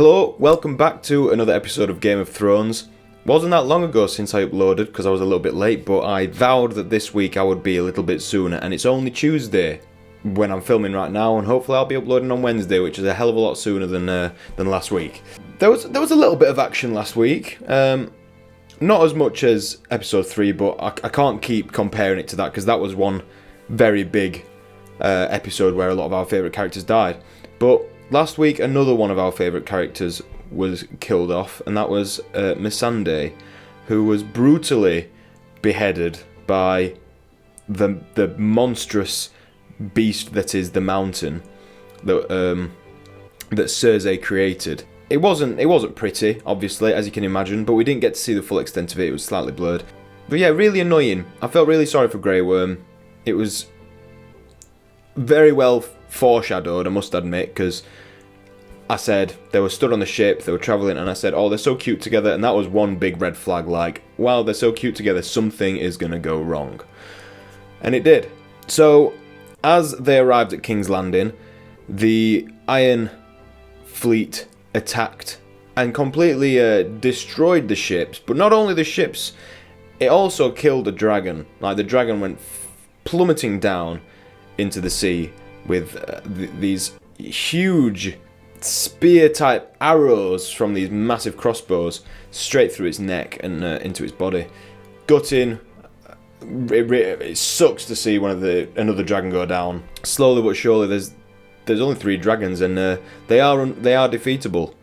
Hello, welcome back to another episode of Game of Thrones. Wasn't that long ago since I uploaded because I was a little bit late, but I vowed that this week I would be a little bit sooner, and it's only Tuesday when I'm filming right now, and hopefully I'll be uploading on Wednesday, which is a hell of a lot sooner than last week. There was a little bit of action last week, not as much as episode 3, but I can't keep comparing it to that because that was one very big episode where a lot of our favourite characters died. But last week, another one of our favourite characters was killed off, and that was Missandei, who was brutally beheaded by the monstrous beast that is the mountain that Cersei created. It wasn't pretty, obviously, as you can imagine, but we didn't get to see the full extent of it. It was slightly blurred. But yeah, really annoying. I felt really sorry for Grey Worm. It was very well foreshadowed, I must admit, because I said they were stood on the ship, they were travelling, and I said, oh, they're so cute together, and that was one big red flag, like, wow, they're so cute together, something is going to go wrong. And it did. So, as they arrived at King's Landing, the Iron Fleet attacked and completely destroyed the ships, but not only the ships, it also killed the dragon. Like, the dragon went plummeting down into the sea with these huge spear-type arrows from these massive crossbows straight through its neck and into its body. Gutting. It sucks to see another dragon go down. Slowly but surely, there's only 3 dragons, and they are defeatable,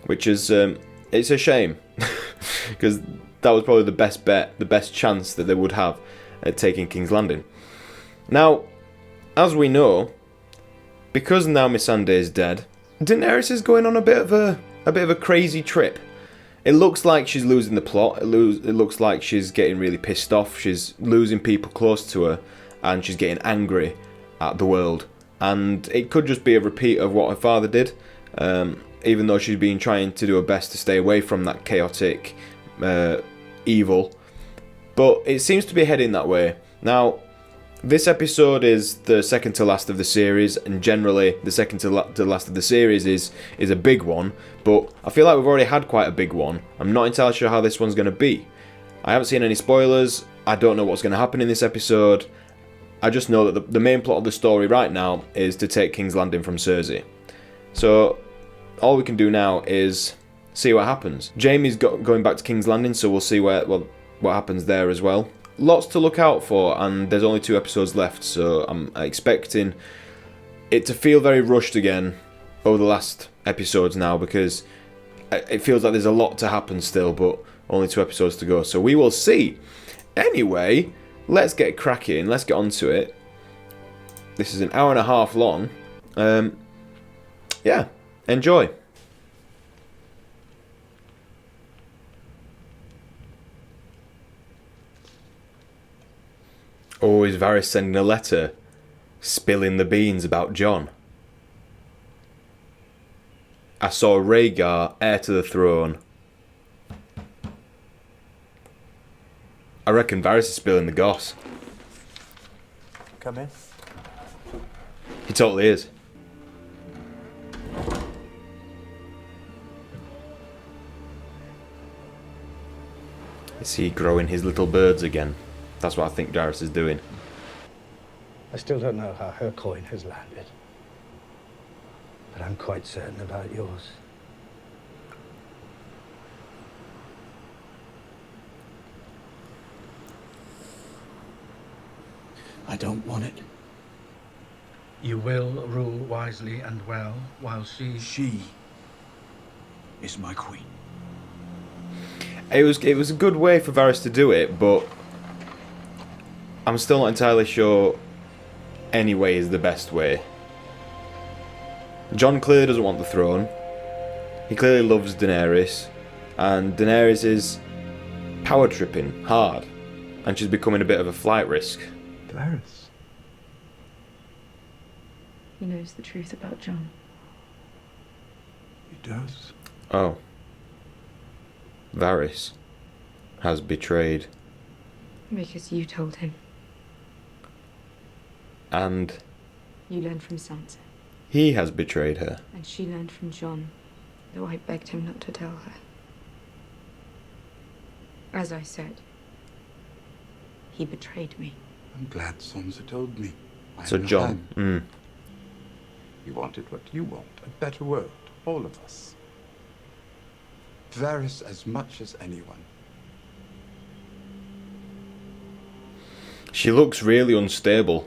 which is it's a shame because that was probably the best bet, the best chance that they would have at taking King's Landing. Now, as we know, because now Missandei is dead, Daenerys is going on a bit of a crazy trip. It looks like she's losing the plot. It looks like she's getting really pissed off. She's losing people close to her, and she's getting angry at the world. And it could just be a repeat of what her father did, even though she's been trying to do her best to stay away from that chaotic evil. But it seems to be heading that way. Now, this episode is the second to last of the series, and generally the second to last of the series is a big one, but I feel like we've already had quite a big one. I'm not entirely sure how this one's going to be. I haven't seen any spoilers, I don't know what's going to happen in this episode. I just know that the main plot of the story right now is to take King's Landing from Cersei. So all we can do now is see what happens. Jaime's going back to King's Landing, so we'll see what happens there as well. Lots to look out for, and there's only 2 episodes left, so I'm expecting it to feel very rushed again over the last episodes now, because it feels like there's a lot to happen still, but only 2 episodes to go, so we will see. Anyway, let's get cracking, let's get onto it. This is an hour and a half long. Yeah, enjoy. Oh, is Varys sending a letter, spilling the beans about Jon? I saw Rhaegar, heir to the throne. I reckon Varys is spilling the goss. Come in. He totally is. Is he growing his little birds again? That's what I think Varys is doing. I still don't know how her coin has landed, but I'm quite certain about yours. I don't want it. You will rule wisely and well while she is my queen. It was a good way for Varys to do it, but I'm still not entirely sure any way is the best way. Jon clearly doesn't want the throne. He clearly loves Daenerys, and Daenerys is power tripping hard, and she's becoming a bit of a flight risk. Varys. He knows the truth about Jon. He does. Oh. Varys has betrayed. Because you told him. And You learned from Sansa. he has betrayed her. And she learned from Jon. though I begged him not to tell her. As I said, he betrayed me. I'm glad Sansa told me. I So John, understand. You wanted what you want, a better world, all of us. Varys as much as anyone. she looks really unstable.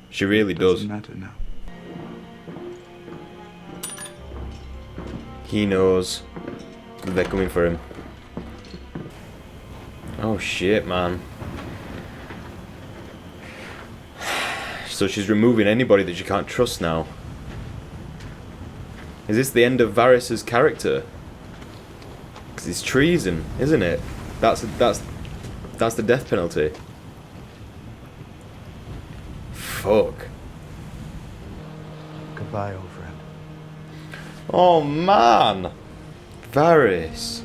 She really does. Doesn't matter now. He knows that they're coming for him. Oh shit, man. So she's removing anybody that she can't trust now. Is this the end of Varys' character? Because it's treason, isn't it? That's the death penalty. Fuck. Goodbye, old friend. Oh man, Varys.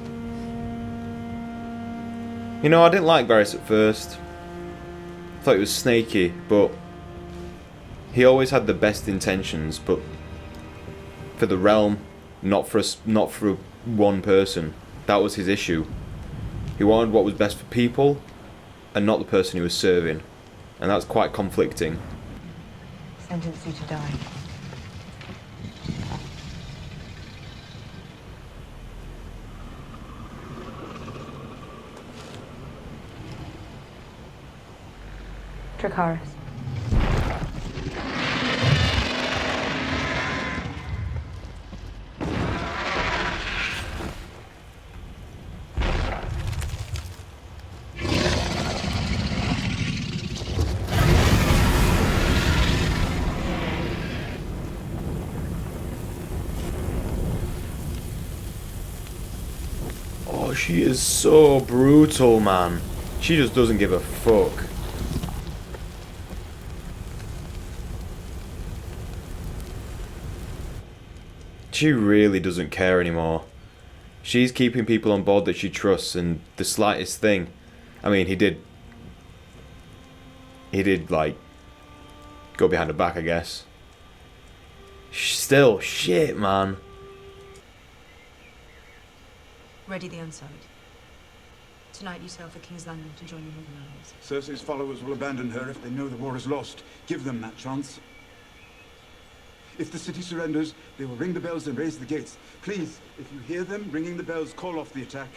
You know, I didn't like Varys at first. I thought he was snaky, but he always had the best intentions. But for the realm, not for one person. That was his issue. He wanted what was best for people, and not the person he was serving, and that's quite conflicting. Sentence you to die. Dracarys. Oh, she is so brutal, man. She just doesn't give a fuck. She really doesn't care anymore. She's keeping people on board that she trusts, and the slightest thing. I mean, he did like go behind her back, I guess. Still, shit, man. Ready the unside. Tonight you sail for King's Landing to join the Northern Isles. Cersei's followers will abandon her if they know the war is lost. Give them that chance. If the city surrenders, they will ring the bells and raise the gates. Please, if you hear them ringing the bells, call off the attack.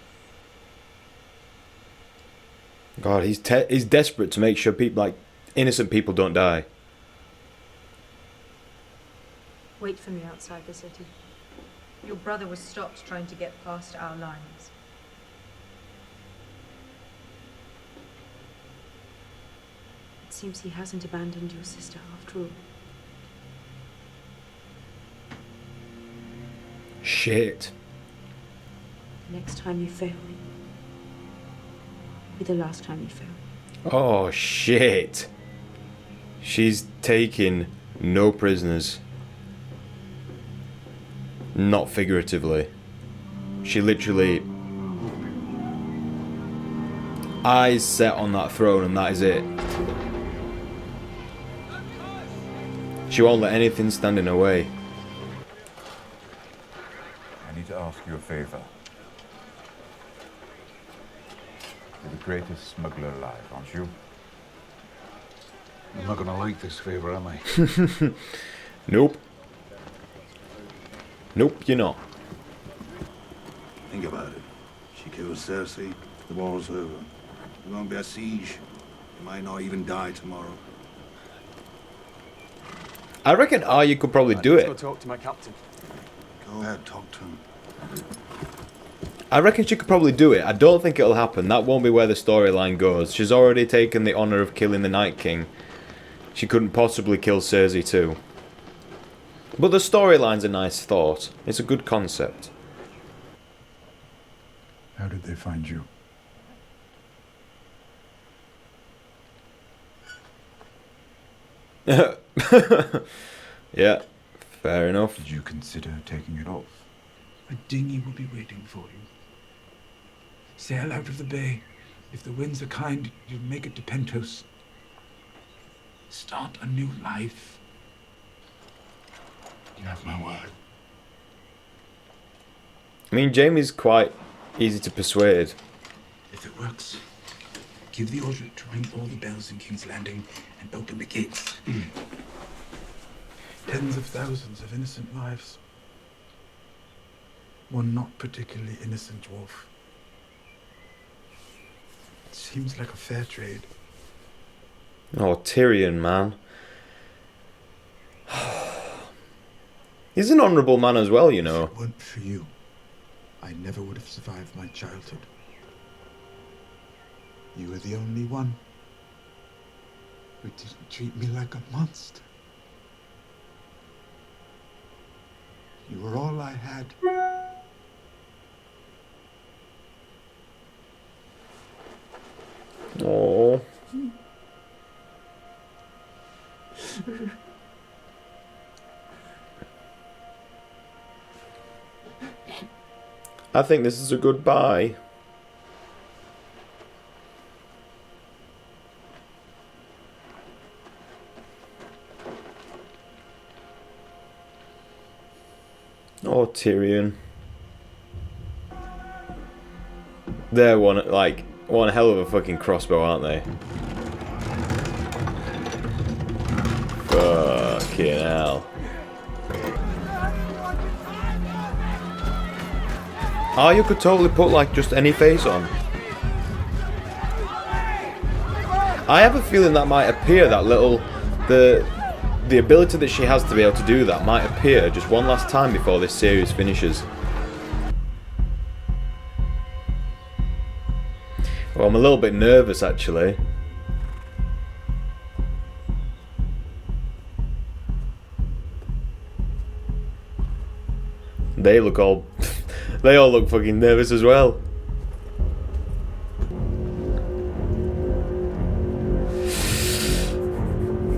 God, he's desperate to make sure people, like, innocent people don't die. Wait for me outside the city. Your brother was stopped trying to get past our lines. It seems he hasn't abandoned your sister after all. Shit. Next time you fail, will be the last time you fail. Oh, shit. She's taking no prisoners. Not figuratively. She literally... eyes set on that throne, and that is it. She won't let anything stand in her way. I need to ask you a favor. You're the greatest smuggler alive, aren't you? I'm not gonna like this favor, am I? Nope. Nope, you're not. Think about it. She kills Cersei, the war's over. There won't be a siege. You might not even die tomorrow. I reckon Arya could probably do it. Go talk to my captain. Go ahead, talk to him. I reckon she could probably do it. I don't think it'll happen. That won't be where the storyline goes. She's already taken the honour of killing the Night King. She couldn't possibly kill Cersei too. But the storyline's a nice thought. It's a good concept. How did they find you? Yeah, fair enough. Did you consider taking it off? A dinghy will be waiting for you. Sail out of the bay. If the winds are kind, you'll make it to Pentos. Start a new life. You have my word. I mean, Jamie's quite easy to persuade. If it works, give the order to ring all the bells in King's Landing and open the gates. Tens of thousands of innocent lives. One not particularly innocent dwarf. It seems like a fair trade. Oh, Tyrion, man. He's an honourable man as well, you know. If it weren't for you, I never would have survived my childhood. You were the only one who didn't treat me like a monster. You were all I had. Oh. I think this is a goodbye. Oh, Tyrion. They're one hell of a fucking crossbow, aren't they? Fucking hell. Oh, you could totally put like just any face on. I have a feeling that might appear, that little the ability that she has to be able to do that might appear just one last time before this series finishes. Well, I'm a little bit nervous actually. They look all they all look fucking nervous as well.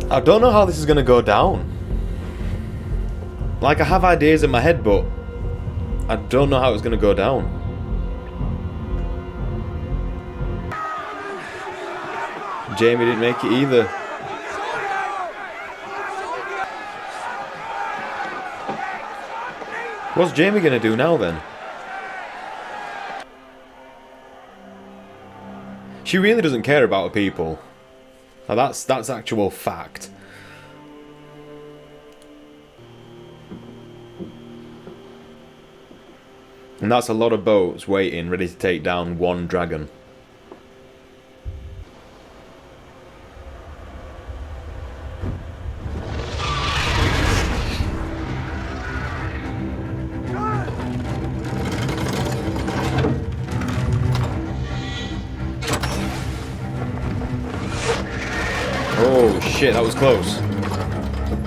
I don't know how this is gonna go down. Like, I have ideas in my head, but I don't know how it's gonna go down. Jamie didn't make it either. What's Jamie gonna do now then? She really doesn't care about her people. Now that's actual fact. And that's a lot of boats waiting, ready to take down one dragon. Oh shit, that was close.